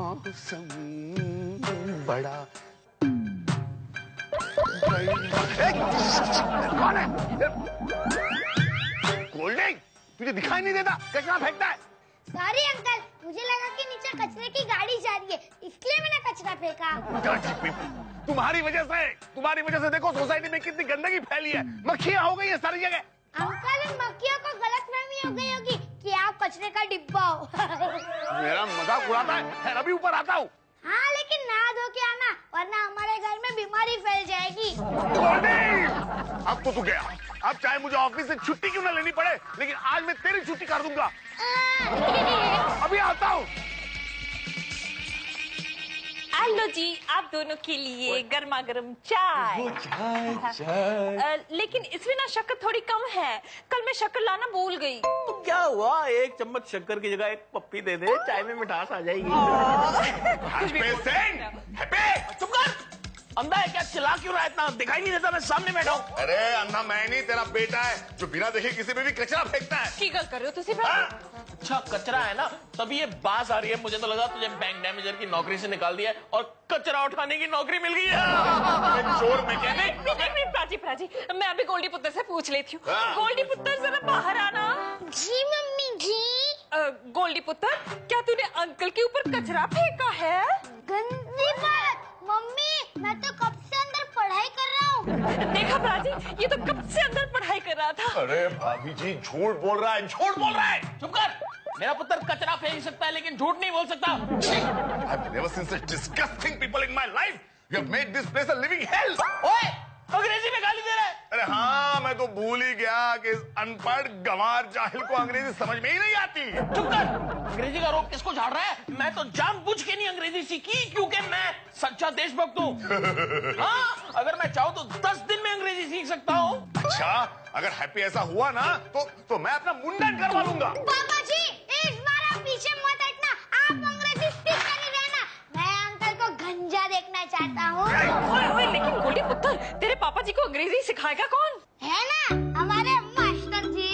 मौसम बड़ा कौन है? कोल्ड ड्रिंक तुझे दिखाई नहीं देता कचरा फेंकता है? सॉरी अंकल, मुझे लगा कि नीचे कचरे की गाड़ी जा रही है, इसलिए मैंने कचरा फेंका। तुम्हारी वजह से देखो सोसाइटी में कितनी गंदगी फैली है, मक्खियां हो गई है सारी जगह। अंकल, इन मक्खियों को गलतफहमी हो गई होगी कि आप कचरे का डिब्बा हो। मेरा मजाक उड़ाता है, अभी ऊपर आता हूँ। हाँ, लेकिन नहा धो के आना, वरना हमारे घर में बीमारी फैल जाएगी। अब तो तू गया, अब चाहे मुझे ऑफिस से छुट्टी क्यों ना लेनी पड़े, लेकिन आज मैं तेरी छुट्टी कर दूंगा। अभी आता हूँ। हेलो जी, आप दोनों के लिए गर्मा गर्म चाय। लेकिन इसमें ना शक्कर थोड़ी कम है, कल मैं शक्कर लाना भूल गई। तो क्या हुआ, एक चम्मच शक्कर की जगह एक पप्पी दे दे, चाय में मिठास आ जाएगी। चुप कर, अंधा है क्या, चिल्ला क्यों रहा है इतना, दिखाई नहीं देता मैं सामने बैठा हूँ। अरे अंधा मैं नहीं, तेरा बेटा है जो बिना देखे किसी पे भी कचरा फेंकता है। की गल कर रहे हो तुसी? अच्छा कचरा है ना, तभी ये बात आ रही है। मुझे तो लगा तुझे बैंक मैनेजर की नौकरी से निकाल दिया और कचरा उठाने की नौकरी मिल गई है। चोर मैकेनिक। प्राची, मैं अभी गोल्डी पुत्र से पूछ लेती हूँ। गोल्डी पुत्र जरा बाहर आना। जी मम्मी जी। गोल्डी पुत्र, क्या तूने अंकल के ऊपर कचरा फेंका है? गंदी बात मम्मी, मैं तो कब से अंदर पढ़ाई कर रहा हूँ। देखा प्राची, ये तो कब से अंदर पढ़ाई कर रहा था। अरे भाभी जी झूठ बोल रहा है, झूठ बोल रहा है। चुप कर, मेरा पुत्र कचरा फेंक सकता है लेकिन झूठ नहीं बोल सकता। I've never seen such disgusting people in my life. You have made this place a living hell. ओए, अंग्रेजी में गाली दे रहा है। अरे हाँ, मैं तो भूल ही गया कि इस अनपढ़ गंवार जाहिल को अंग्रेजी समझ में ही नहीं आती। चुप कर, अंग्रेजी का रोग किसको झाड़ रहा है? मैं तो जानबूझ के नहीं अंग्रेजी सीखी, क्योंकि मैं सच्चा देशभक्त हूँ। हाँ, अगर मैं चाहूँ तो 10 दिन में अंग्रेजी सीख सकता हूँ। अच्छा, अगर हैप्पी ऐसा हुआ ना तो मैं अपना मुंडन करवा लूंगा। पापा जी, इस बार आप पीछे मत हटना, आप अंग्रेजी स्पीक कर ही रहना, मैं अंकल को गंजा देखना चाहता हूँ। ओए, लेकिन गोल्डी पुत्र, तेरे पापा जी को अंग्रेजी सिखाएगा कौन? है ना हमारे मास्टर जी।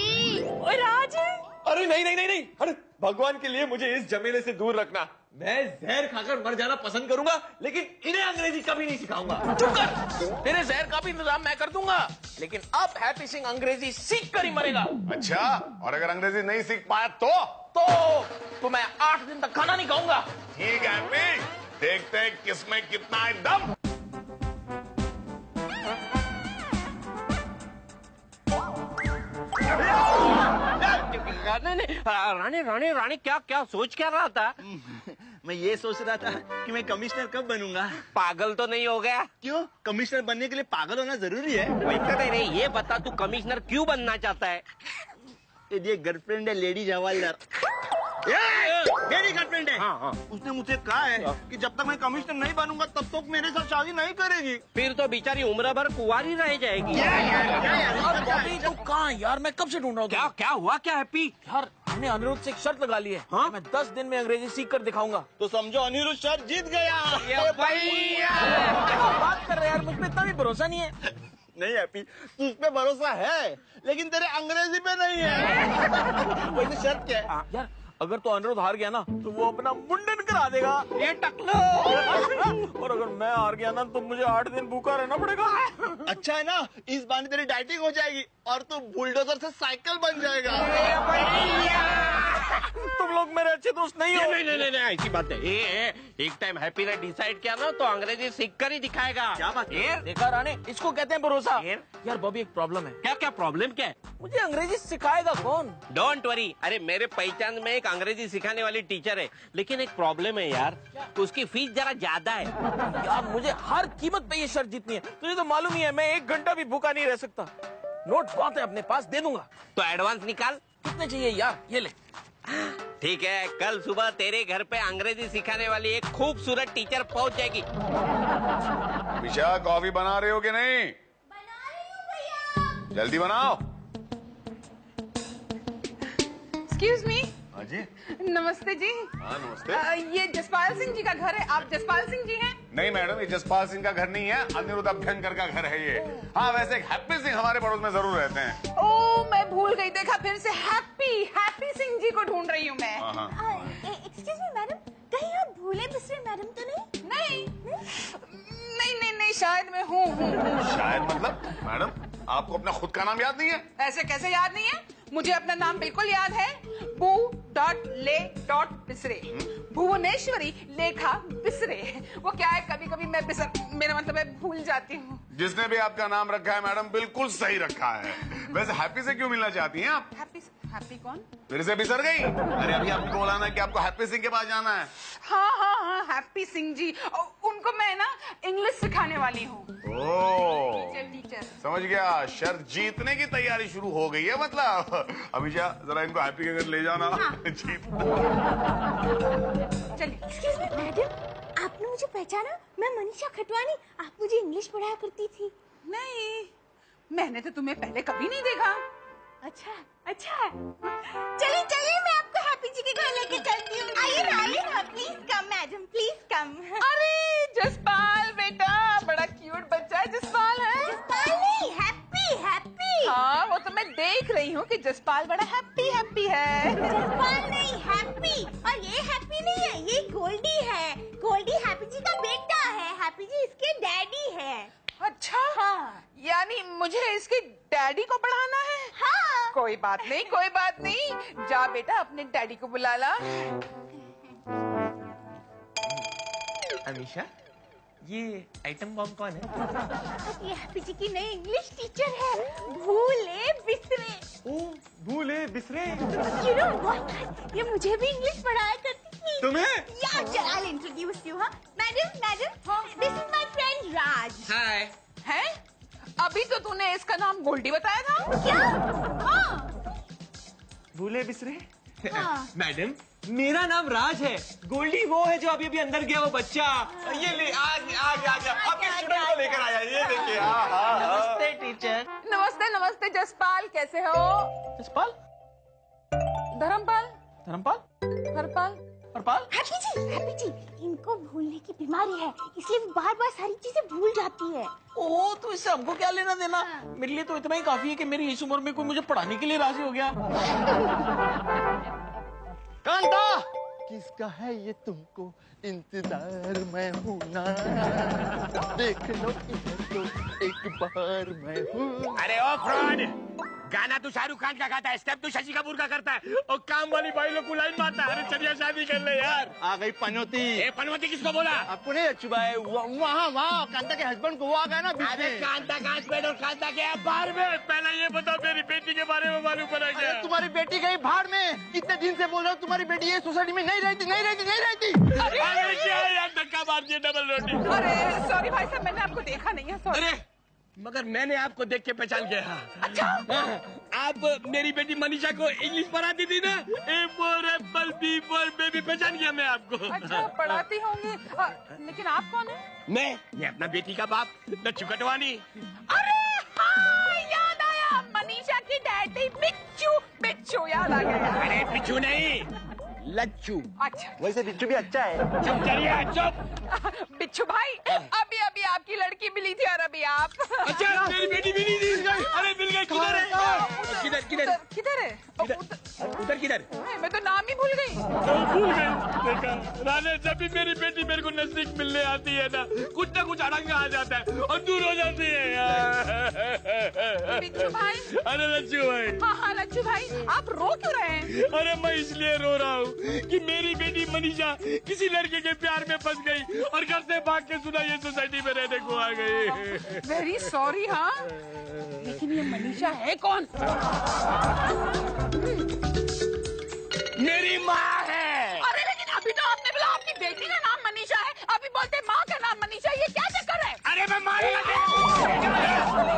ओए राज। अरे नहीं, अरे भगवान के लिए मुझे इस जमेले से दूर रखना। मैं जहर खाकर मर जाना पसंद करूंगा, लेकिन इन्हें अंग्रेजी कभी नहीं सिखाऊंगा। चुप कर, तेरे जहर का भी इंतजाम मैं कर दूंगा, लेकिन अब हैप्पी सिंह अंग्रेजी सीख कर ही मरेगा। अच्छा, और अगर अंग्रेजी नहीं सीख पाया तो मैं 8 दिन तक खाना नहीं खाऊंगा। ठीक है हैप्पी, देखते हैं किसमें कितना है दम। नहीं, रानी क्या सोच क्या रहा था? मैं ये सोच रहा था कि मैं कमिश्नर कब बनूंगा। पागल तो नहीं हो गया? क्यों, कमिश्नर बनने के लिए पागल होना जरूरी है? वैसे रे, ये बता तू कमिश्नर क्यों बनना चाहता है? ये गर्लफ्रेंड है लेडीज हवालदार। मेरी गर्लफ्रेंड है। हाँ। उसने मुझे कहा है कि जब तक मैं कमिश्नर नहीं बनूंगा तब तक मेरे साथ शादी नहीं करेगी। फिर तो बेचारी उम्र भर कुंवारी रह जाएगी। तू कहाँ यार, मैं कब से ढूंढ रहा हूँ। क्या हुआ क्या हैप्पी? यार मैंने अनिरुद्ध से एक शर्त लगा ली है। हाँ? मैं 10 दिन में अंग्रेजी सीख कर दिखाऊंगा। तो समझो अनिरुद्ध शर्त जीत गया। बात कर रहे यार, मुझ पे इतना भी भरोसा नहीं है। नहीं हैप्पी, तुझ पे भरोसा है लेकिन तेरे अंग्रेजी पे नहीं है। वैसे शर्त क्या है? यार अगर तो अनिरुद्ध हार गया ना तो वो अपना मुंडन करा देगा। ये टकलो। और अगर मैं हार गया ना तो मुझे 8 दिन भूखा रहना पड़ेगा। अच्छा है ना, इस बार तेरी डाइटिंग हो जाएगी और तू बुलडोजर से साइकिल बन जाएगा। तुम लोग मेरे अच्छे दोस्त नहीं हो। नहीं, ऐसी बात है। एक टाइम हैप्पी ने डिसाइड किया ना तो अंग्रेजी सीख कर ही दिखाएगा। क्या बात है? देखा राणे, इसको कहते हैं भरोसा। यार बॉबी, एक प्रॉब्लम है। क्या प्रॉब्लम क्या है? मुझे अंग्रेजी सिखाएगा कौन? डोंट वरी, अरे मेरे पहचान में एक अंग्रेजी सिखाने वाली टीचर है, लेकिन एक प्रॉब्लम है यार, उसकी फीस जरा ज्यादा है। यार मुझे हर कीमत पे ये शर्त जीतनी है। तुझे तो मालूम ही है मैं 1 घंटा भी भूखा नहीं रह सकता। नोट बहुत है अपने पास, दे दूंगा। तो एडवांस निकाल। कितने चाहिए यार? ये ले। ठीक है, कल सुबह तेरे घर पे अंग्रेजी सिखाने वाली एक खूबसूरत टीचर पहुंच जाएगी। विशा, कॉफी बना रहे हो कि नहीं? बना रही हूँ भैया। जल्दी बनाओ। Excuse me. हाँ जी। नमस्ते जी। हाँ नमस्ते। ये जसपाल सिंह जी का घर है, आप जसपाल सिंह जी हैं? नहीं मैडम, ये जसपाल सिंह का घर नहीं है, अनिरुद्ध अभ्यंकर का घर है ये। हाँ, वैसे एक हैप्पी सिंह हमारे पड़ोस में जरूर रहते हैं। ओ, मैं भूल गई, देखा फिर से हैप्पी सिंह जी को ढूंढ रही हूँ मैं। हाँ। एक्सक्यूज मी मैडम, कहीं आप भूले बिसरे शायद मैं हूँ। शायद मतलब मैडम आपको अपना खुद का नाम याद नहीं है? ऐसे कैसे याद नहीं है? मुझे अपना नाम बिल्कुल याद है। बू.ले.बिसरे। भुवनेश्वरी लेखा बिसरे। वो क्या है, कभी कभी मैं मेरा मतलब है भूल जाती हूँ। जिसने भी आपका नाम रखा है मैडम बिल्कुल सही रखा है। वैसे हैप्पी से क्यों मिलना चाहती हैं आप? हैप्पी कौन? फिर से बिसर गई? अरे अभी आपको बोला ना कि आपको हैप्पी सिंह के पास जाना है। हाँ, हैप्पी सिंह जी। उनको मैं ना इंग्लिश सिखाने वाली हूँ। ओह टीचर। समझ गया, शर्त जीतने की तैयारी शुरू हो गई है मतलब। अभिषा जरा इनको हैप्पी के घर ले जाना। जीत। चलिए। एक्सक्यूज मी मैडम, आपने मुझे पहचाना? मैं मनीषा खटवानी, आप मुझे इंग्लिश पढ़ाया करती थी। नहीं, मैंने तो तुम्हें पहले कभी नहीं देखा। अच्छा चलिए मैं आपको हैप्पी जी के घर लेके चलती हूँ। आइए ना please come madam, please come. अरे जसपाल बेटा, बड़ा क्यूट बच्चा है जसपाल है। जसपाल नहीं, हैप्पी। हाँ, वो तो मैं देख रही हूँ कि जसपाल बड़ा हैप्पी है। जसपाल नहीं, हैप्पी। और ये हैप्पी नहीं है, ये गोल्डी है। गोल्डी हैप्पी जी का बेटा है। हैप्पी जी इसके डैडी है। अच्छा, हाँ। यानी मुझे इसके डैडी को पढ़ाना है? हाँ। कोई बात नहीं। जा बेटा अपने डैडी को बुला ला। अमीशा, ये आइटम बम कौन है? ये हैप्पी जी की नई इंग्लिश टीचर है, भूले बिसरे। ओ, भूले बिसरे। You know what? ये मुझे भी इंग्लिश पढ़ाया करती थी। तुम्हें? Yeah, I'll introduce you, huh? Madam, this is my friend Raj. हाय। है? अभी तो तूने इसका नाम गोल्डी बताया था। क्या? हाँ। भूले बिसरे? हाँ। मैडम, मेरा नाम राज है। गोल्डी वो है जो अभी अंदर गया, वो बच्चा। ये ले, आ गया। आपके स्टूडेंट को लेकर आया। ये देखिए। नमस्ते टीचर। नमस्ते जसपाल, कैसे हो? जसपाल? धर्मपाल? हरपाल? हैप्पी जी, इनको भूलने की बीमारी है, इसलिए वो बार-बार सारी चीजें भूल जाती है। ओह, तो इससे हमको क्या लेना देना? मेरे लिए तो इतना ही काफी है कि मेरी इस उम्र में कोई मुझे पढ़ाने के लिए राजी हो गया। कांता, किसका है ये तुमको इंतजार मैं हूँ ना, देख लो इधर तो एक बार मैं हूँ। अरे ओ फ्रॉड, गाना तो शाहरुख खान का गाता है, स्टेप तो शशि कपूर का करता है, और काम वाली भाई लोग को लाइन मारता है। अरे चलिए शादी कर ले यार। आ गई पनौती। ए पनौती किसको बोला? आपको नहीं अच्छी बात, वहाँ कांता के हस्बैंड को वो आ गया ना बीच अरे में। कांता का हस्बैंड और कांता के बाहर में। पहले ये बताओ मेरी बेटी के बारे में मालूम पड़ा क्या? अरे तुम्हारी बेटी गई भाड़ में। कितने दिन से बोल रहा हूँ तुम्हारी बेटी ये सोसाइटी में नहीं रहती। अरे क्या यार, धक्का मार दिया डबल रोटी। अरे सॉरी भाई साहब, मैंने आपको देखा नहीं है। सॉरी। अरे मगर मैंने आपको देख के पहचान गया। अच्छा, आप मेरी बेटी मनीषा को इंग्लिश पढ़ाती थी ना? A for apple, B for baby, पहचान गया मैं आपको। अच्छा पढ़ाती होंगी, लेकिन आप कौन है? मैं ये अपना बेटी का बाप लच्छू कटवानी। अरे हाँ, याद आया, मनीषा की डैडी बिच्छू याद आ गया। अरे बिच्छू नहीं, लच्छू। अच्छा वैसे बिच्छू भी अच्छा है। चुप करिए, चुप। बिच्छू भाई, अभी आपकी लड़की मिली थी और अभी आप। अच्छा मेरी बेटी भी नहीं थी। अरे मिल गई। किधर है? किधर है? उधर किधर? मैं तो नाम ही भूल गई। भूल गई। देखा राने, जब भी मेरी बेटी मेरे को नजदीक मिलने आती है ना कुछ अड़ंगा आ जाता है और दूर हो जाती है यार। बिच्छू भाई। अरे लच्छू भाई। हाँ लच्छू भाई, आप रो क्यों रहे हैं? अरे मैं इसलिए रो रहा हूँ कि मेरी बेटी मनीषा किसी लड़के के प्यार में फंस गई और घर से भाग के सुना ये सोसाइटी में रहने को आ गई। Very sorry. हाँ, लेकिन ये मनीषा है कौन? मेरी माँ है। अरे लेकिन अभी तो आपने बोला आपकी बेटी का नाम मनीषा है, अभी बोलते माँ का नाम मनीषा, ये क्या चक्कर है? अरे मैं मारेगा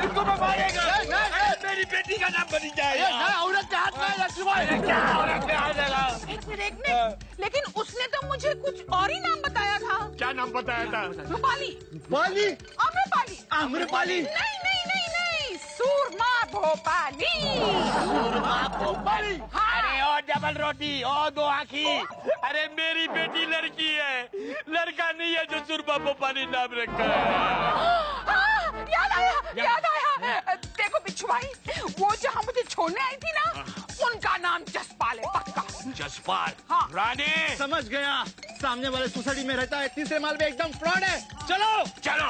इसको, मैं मारेगा। मेरी बेटी का नाम मनीषा है। औरत के हाथ में लच्छू भाई। क्या औरत के हाथ लगा? एक मिनट, लेकिन उसने तो मुझे कुछ और ही नाम बताया था। क्या नाम बताया था? रूपाली। पाली। आम्रपाली। आम्रपाली। नहीं, सूरमा भोपाली। हाँ। अरे ओ डबल रोटी, ओ दो आँखी। अरे मेरी बेटी लड़की है, लड़का नहीं है जो सुरमा भोपाली नाम रखा है। याद आया। देखो बिच्छू भाई, वो जहाँ मुझे छोड़ने आई थी ना, उनका नाम जसपाल है, पक्का। जसपाल। हाँ। रानी समझ गया। सामने वाले सोसाइटी में रहता है, तीसरे माल पे एकदम फ्रॉड है। चलो चलो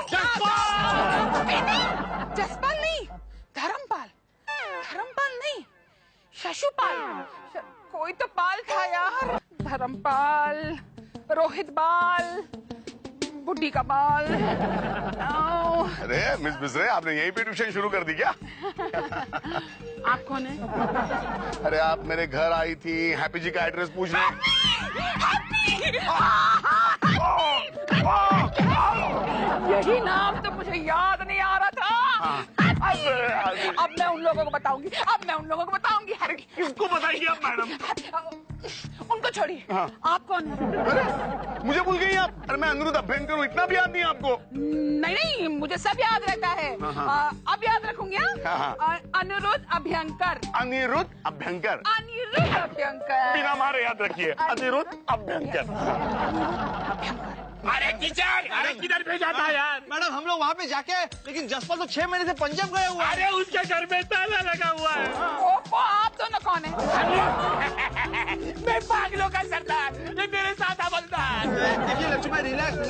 जसपाल नहीं, धर्मपाल। धर्मपाल नहीं, शशुपाल। कोई तो पाल था यार। धर्मपाल, रोहित बाल, बुड्ढी का बाल। अरे मिस बिसरे, आपने यहीं पे ट्यूशन शुरू कर दी क्या? आप कौन है? अरे आप मेरे घर आई थी हैप्पी जी का एड्रेस पूछने। यही नाम तो मुझे याद नहीं आ रहा था। अब मैं उन लोगों को बताऊंगी, अरे किसको बताएंगे आप मैडम? उनको छोड़िए। हाँ। आप कौन है? अरे मुझे भूल गई आप? अरे मैं अनिरुद्ध अभ्यंकर हूँ, इतना भी याद नहीं आपको? नहीं, मुझे सब याद रहता है। अब याद रखूंगी। हाँ। अनिरुद्ध अभ्यंकर। अनिरुद्ध अभ्यंकर। अनिरुद्ध अभ्यंकर। बिना मारे याद रखिए, अनिरुद्ध अभ्यंकर। अरे टीचर, अरे किधर भेजा था यार? मैडम हम लोग वहाँ पे जाके, लेकिन जसपाल तो 6 महीने से पंजाब गया हुआ है। अरे उसके घर में ताला लगा हुआ है। ओफो, आप दोनों कौन है? मैं पागलों का सरदार, ये मेरे साथ हवलदार। देखिए लक्ष्मी, रिलैक्स।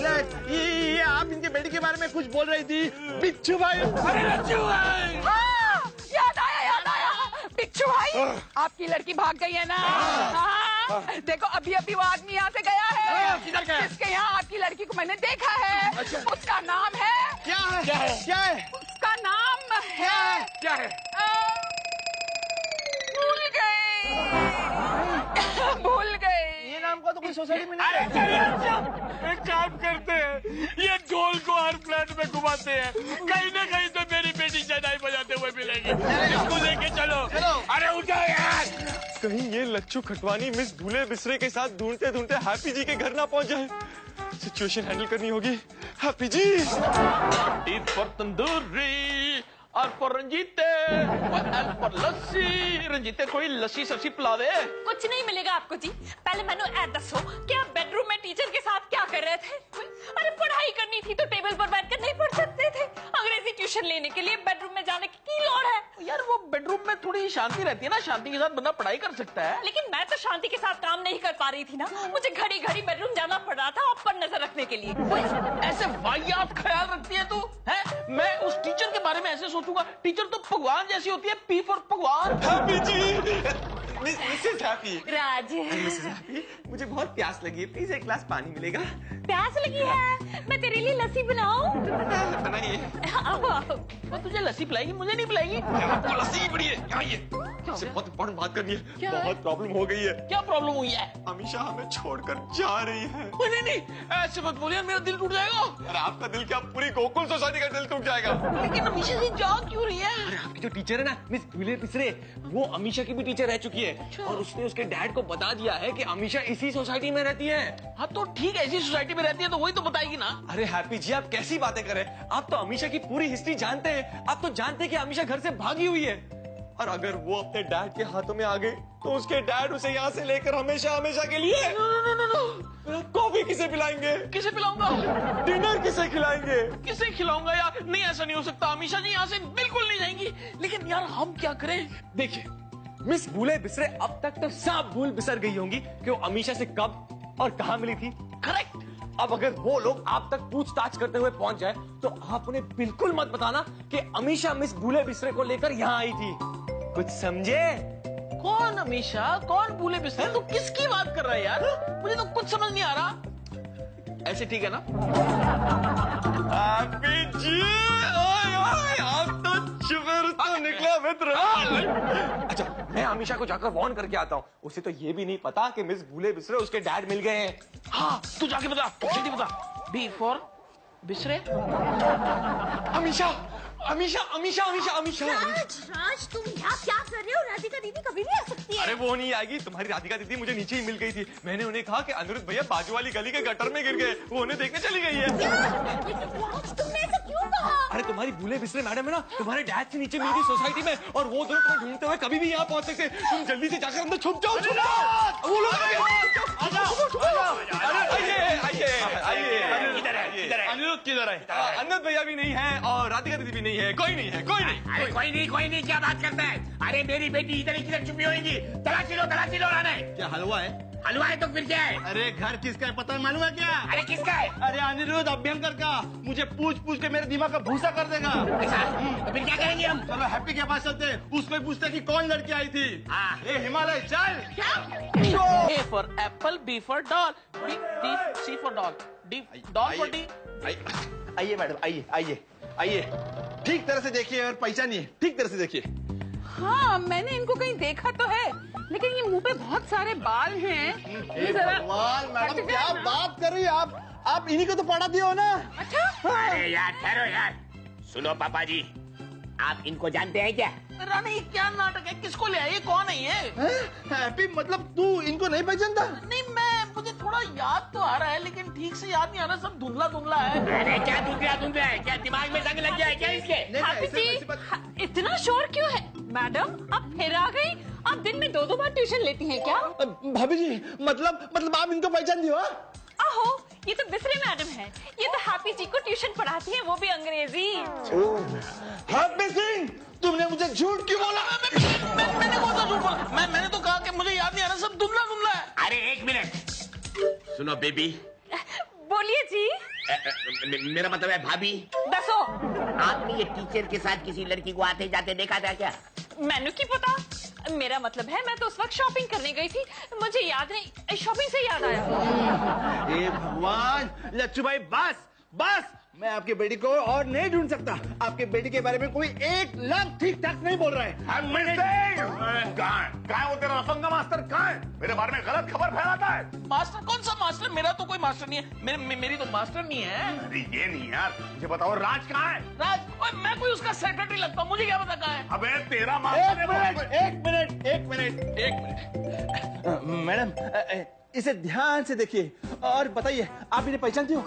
ये आप इनके बेटे के बारे में कुछ बोल रही थी, बिच्छू भाई। अरे लच्चू भाई, याद आया। बिच्छू भाई, आपकी लड़की भाग गई है ना? देखो अभी वो आदमी यहाँ से गया है। किधर गया? जिसके यहाँ आपकी लड़की को मैंने देखा है। उसका नाम है, क्या है? उसका नाम है, क्या है? भूल गई। ये नाम का तो कोई सोसाइटी में नहीं अरे है। चलिए, एक काम करते हैं, ये ढोल को हर फ्लैट में घुमाते हैं, कहीं ना कहीं तो मेरी बेटी शहनाई बजाते हुए मिलेगी। इसको लेके चलो। अरे उठो यार। कहीं ये लच्छू खटवानी मिस भूले बिसरे के साथ ढूंढते ढूंढते हैप्पी जी के घर ना पहुंच जाए। सिचुएशन हैंडल करनी होगी। हैप्पी जी, ईद पर तंदूरी और पर रंजीते और एल पर लस्सी। रंजीते कोई लस्सी सब्जी पिला दे। कुछ नहीं मिलेगा आपको जी। पहले मैंने ऐ दसो कि आप बेडरूम में टीचर के साथ क्या कर रहे थे? अरे पढ़ाई करनी थी तो टेबल पर बैठकर नहीं पढ़ सकते थे? अंग्रेजी ट्यूशन लेने के लिए बेडरूम में जाने की लोड़ है? यार वो बेडरूम में थोड़ी शांति रहती है ना, शांति के साथ बंदा पढ़ाई कर सकता है। लेकिन मैं तो शांति के साथ काम नहीं कर पा रही थी ना, मुझे घड़ी घड़ी बेडरूम जाना पड़ रहा था आप पर नजर रखने के लिए। ऐसे वाहियात ख्याल रखती है तू है? मैं उस टीचर के बारे में ऐसे सोचूंगा? टीचर तो भगवान जैसी होती है, पी फॉर भगवान। हैप्पी जी, मिसेस हैप्पी। राज, मिसेस हैप्पी, मुझे बहुत प्यास लगी है, प्लीज एक ग्लास पानी मिलेगा? प्यास लगी है? मैं तेरे लिए लस्सी बनाऊं? बनाइए। आओ। वो तुझे लस्सी पिलाएगी, मुझे नहीं पिलाएगी। आपको लस्सी की पड़ी है, यहाँ आइए। आपसे बहुत इम्पोर्टेंट बात करनी है। बहुत प्रॉब्लम हो गई है। क्या प्रॉब्लम हुई है? अमीशा हमें छोड़कर जा रही है। नहीं, ऐसे मत बोलिए, मेरा दिल टूट जाएगा। अरे आपका दिल क्या, पूरी गोकुल सोसाइटी का दिल टूट जाएगा। लेकिन अमीशा जी जा क्यों रही है? अरे आपकी जो टीचर है ना मिस भूले बिसरे, वो अमीशा की भी टीचर रह चुकी है। और उसने उसके डैड को बता दिया है कि अमीशा इसी सोसाइटी में रहती है। हाँ तो ठीक है, ऐसी सोसाइटी में रहती है तो वही तो बताएगी ना। अरे हैप्पी जी, आप कैसी बातें करें? आप तो अमीशा की पूरी हिस्ट्री जानते हैं। आप तो जानते हैं कि अमीशा घर से भागी हुई है। और अगर वो अपने डैड के हाथों में आ गई तो उसके डैड उसे यहाँ से लेकर हमेशा के लिए कॉफी किसे पिलाएंगे? किसे पिलाऊंगा? डिनर किसे खिलाएंगे? किसे खिलाऊंगा यार? नहीं, ऐसा नहीं हो सकता। अमीशा जी यहाँ से बिल्कुल नहीं जाएंगी। लेकिन यार हम क्या करें? देखिए मिस भूले बिसरे अब तक तो सब भूल बिसर गई होंगी कि वो अमीशा से कब और कहाँ मिली थी। करेक्ट। अब अगर वो लोग आप तक पूछताछ करते हुए पहुंच जाए तो आप उन्हें बिल्कुल मत बताना कि अमीशा मिस भूले बिसरे को लेकर यहाँ आई थी। कुछ समझे? कौन अमीशा, कौन भूले बिसरे? तू किसकी बात कर रहा है यार? मुझे तो कुछ समझ नहीं आ रहा। ऐसे ठीक है ना? हैप्पी जी, ओए ओए, आप तो शुक्र तो निकला मित्र। अच्छा, मैं अमीशा को जाकर वार्न करके आता हूँ। उसे तो ये भी नहीं पता कि मिस भूले बिसरे उसके डैड मिल गए हैं। हाँ तू जाके बता, जल्दी बता। बी फॉर बिसरे। अमीशा अमीशा अमीशा अमीशा अमीशा। राज तुम यहाँ क्या कर रहे हो? राधिका दीदी कभी भी आ सकती है। अरे वो नहीं आएगी, तुम्हारी राधिका दीदी मुझे नीचे ही मिल गई थी। मैंने उन्हें कहा कि अनिरुद्ध भैया बाजू वाली गली के गटर में गिर गए, वो उन्हें देखने चली गई है। लेकिन राज तुमने ऐसा क्यों कहा? अरे तुम्हारी भूले बिसरे मैडम है ना, तुम्हारे डैड से नीचे मिली थी सोसाइटी में, और वो दोनों तुम्हें ढूंढते हुए कभी भी यहाँ पहुंच सकते। तुम जल्दी से जाकर अंदर छुप जाओ, छुप जाओ। वो लोग अनिरुद्ध किधर इधर आए। अन्नत भैया भी नहीं है और राधिका दीदी भी नहीं है, कोई नहीं है, कोई नहीं। अरे कोई नहीं क्या बात करता है? अरे मेरी बेटी इधर किधर छुपी होगी? तलाशी लो लाना है। क्या हलवा है? हलवा है तो फिर क्या है? अरे घर किसका है पता है, मालूम है क्या? अरे किसका है? अरे अनिरुद्ध अभ्यंकर का। मुझे पूछ पूछ के मेरे दिमाग का भूसा कर देगा। ऐसा? तो फिर क्या करेंगे हम? चलो हैप्पी के पास चलते हैं, उसको पूछते कि कौन लड़की आई थी। हाँ। ए हिमालय चल। A for apple, B for doll, C for doll, D doll for D. आइए मैडम, आइए ठीक तरह से देखिए और पहचानिए, ठीक तरह से देखिए। हाँ, मैंने इनको कहीं देखा तो है, लेकिन ये मुंह पे बहुत सारे बाल हैं। ये जरा भगवान मैडम क्या बात कर रही है आप इन्हीं को तो पढ़ा दिया हो ना। अच्छा, अरे यार ठहरो यार, सुनो पापा जी, आप इनको जानते हैं क्या? रानी क्या नाटक है? किसको ले आई? कौन है ये? हैप्पी मतलब तू इनको नहीं पहचानता? नहीं, मुझे थोड़ा याद तो आ रहा है, लेकिन ठीक से याद नहीं आ रहा, सब धुंधला है। अरे क्या धुंधला है? क्या दिमाग में जंग लग गया है क्या इसके? हैप्पी जी, इतना शोर क्यों है? मैडम आप फिर आ गई? आप दिन में 2 बार ट्यूशन लेती हैं क्या? भाभी जी मतलब आप इनको पहचानती हो? आहो, ये तो बिसरे मैडम है। ये तो हैप्पी जी को ट्यूशन पढ़ाती है, वो भी अंग्रेजी। हैप्पी सिंह, तुमने मुझे झूठ क्यों बोला? मैंने कौन सा झूठ बोला? मैंने तो कहा कि मुझे याद नहीं आ रहा, सब धुंधला है। अरे एक मिनट, सुनो बेबी। बोलिए जी। मेरा मतलब है भाभी। दसो, आपने ये टीचर के साथ किसी लड़की को आते जाते देखा था क्या? मैंने की पता। मेरा मतलब है मैं तो उस वक्त शॉपिंग करने गई थी, मुझे याद नहीं, शॉपिंग से याद आया। हे भगवान, लच्चू भाई बस मैं आपकी बेटी को और नहीं ढूंढ सकता। आपके बेटी के बारे में कोई एक लफ्ज ठीक ठाक नहीं बोल रहा है। कहाँ है वो तेरा रसम का मास्टर? कहाँ है? मेरे बारे में गलत खबर फैलाता है। मास्टर? कौन सा मास्टर? मेरा तो कोई मास्टर नहीं है। मेरी तो मास्टर नहीं है। अरे ये नहीं यार, मुझे बताओ राज कहाँ है? राज? ओए, मैं कोई उसका सेक्रेटरी लगता हूँ, मुझे क्या पता कहाँ है? अबे तेरा मास्टर एक मिनट मैडम, इसे ध्यान से देखिए और बताइए, आप इन्हें पहचानती हो?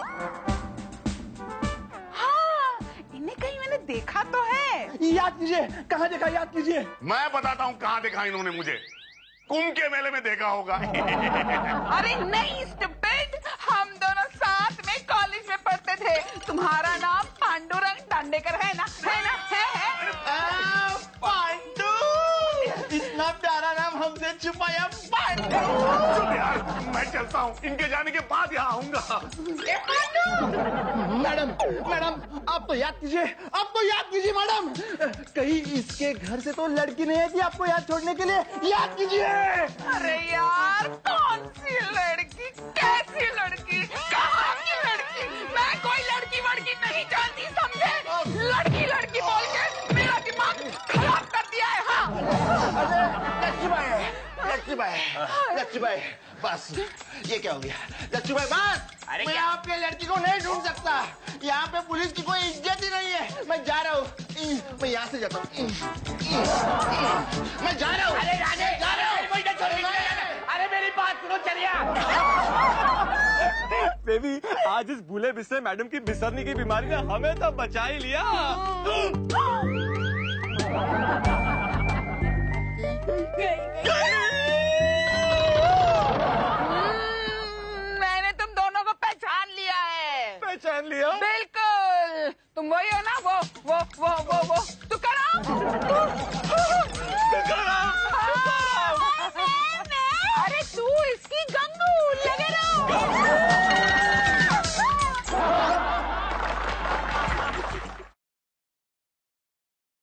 हाँ, इन्हें कहीं मैंने देखा तो है। याद कीजिए, कहाँ देखा, याद कीजिए। मैं बताता हूँ कहाँ देखा इन्होंने मुझे। कुंभ के मेले में देखा होगा। अरे नहीं स्टूपिड, हम दोनों साथ में कॉलेज में पढ़ते थे। तुम्हारा नाम पांडुरंग दांडेकर है ना? पांडू, इतना प्यारा नाम हमसे छुपाया पांडू। चुप यार, मैं चलता हूँ, इनके जाने के बाद यहाँ आऊंगा। मैडम आप तो याद कीजिए मैडम, कहीं इसके घर से तो लड़की नहीं आई थी आपको याद छोड़ने के लिए? याद कीजिए। अरे यार, कौन सी लड़की, कैसी लड़की, कहाँ की लड़की? मैं कोई लड़की वड़की नहीं जानती, समझे? लड़की बोल के मेरा दिमाग खराब कर दिया है। हाँ, लच्चू भाई बस, ये क्या हो गया? लच्चू भाई बस, अरे मैं क्या? आपके लड़की को नहीं ढूंढ सकता। यहाँ पे पुलिस की कोई इज्जत ही नहीं है। मैं जा रहा हूँ, मैं यहाँ से जाता हूँ। मैं जा रहा हूँ। अरे राजे, अरे मेरी बात सुनो, चलिए। बेबी, आज इस भूले बिस्से मैडम की बिसरने की बीमारी ने हमें तो बचा ही लिया।